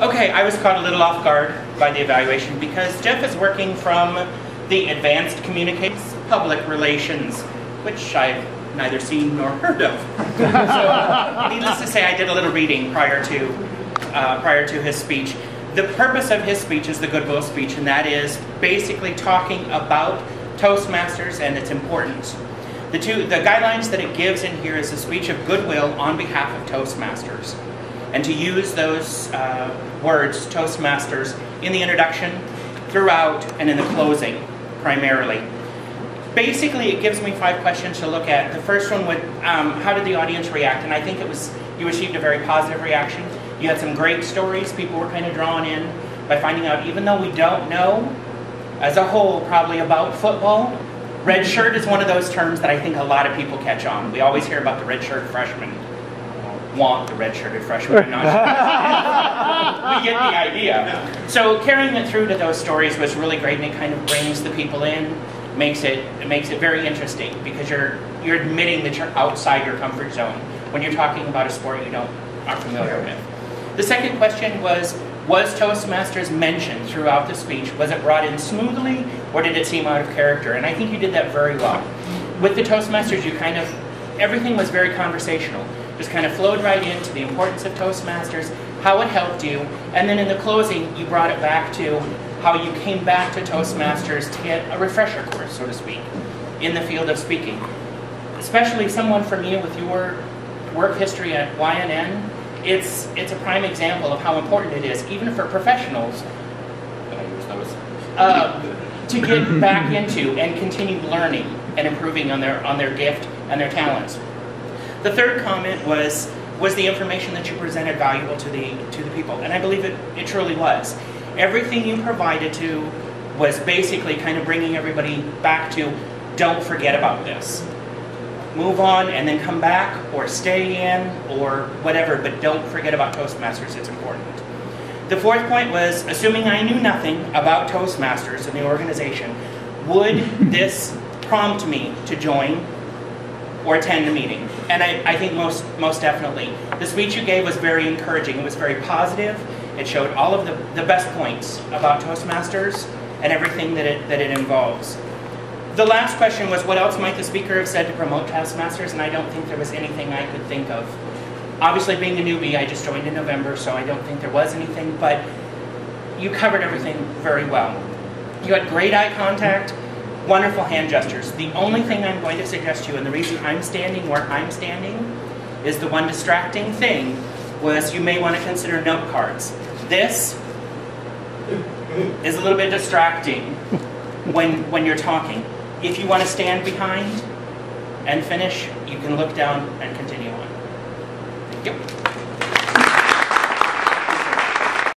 Okay, I was caught a little off guard by the evaluation because Jeff is working from the Advanced Communications Public Relations, which I've neither seen nor heard of. So, needless to say, I did a little reading prior to his speech. The purpose of his speech is the goodwill speech, and that is basically talking about Toastmasters and its importance. The guidelines that it gives in here is a speech of goodwill on behalf of Toastmasters, and to use those words, Toastmasters, in the introduction, throughout, and in the closing, primarily. Basically, it gives me 5 questions to look at. The first one would, how did the audience react? And I think you achieved a very positive reaction. You had some great stories. People were kind of drawn in by finding out, even though we don't know, as a whole, probably about football, red shirt is one of those terms that I think a lot of people catch on. We always hear about the red shirt freshman. Want the red-shirted freshman, not we get the idea. So carrying it through to those stories was really great, and it kind of brings the people in, makes it very interesting, because you're admitting that you're outside your comfort zone when you're talking about a sport you aren't familiar with. The second question was Toastmasters mentioned throughout the speech? Was it brought in smoothly, or did it seem out of character? And I think you did that very well. With the Toastmasters, everything was very conversational. Just kind of flowed right into the importance of Toastmasters, how it helped you, and then in the closing, you brought it back to how you came back to Toastmasters to get a refresher course, so to speak, in the field of speaking. Especially someone from you with your work history at YNN, it's a prime example of how important it is, even for professionals, to get back into and continue learning and improving on their gift and their talents. The third comment was the information that you presented valuable to the people, and I believe it truly was. Everything you provided was basically kind of bringing everybody back to, don't forget about this. Move on and then come back, or stay in, or whatever, but don't forget about Toastmasters, it's important. The fourth point was, assuming I knew nothing about Toastmasters and the organization, would this prompt me to join or attend a meeting? And I think most definitely. The speech you gave was very encouraging. It was very positive. It showed all of the best points about Toastmasters and everything that it involves. The last question was, what else might the speaker have said to promote Toastmasters? And I don't think there was anything I could think of. Obviously, being a newbie, I just joined in November, so I don't think there was anything, but you covered everything very well. You had great eye contact, wonderful hand gestures. The only thing I'm going to suggest to you, and the reason I'm standing where I'm standing, is the one distracting thing was you may want to consider note cards. This is a little bit distracting when you're talking. If you want to stand behind and finish, you can look down and continue on. Thank you.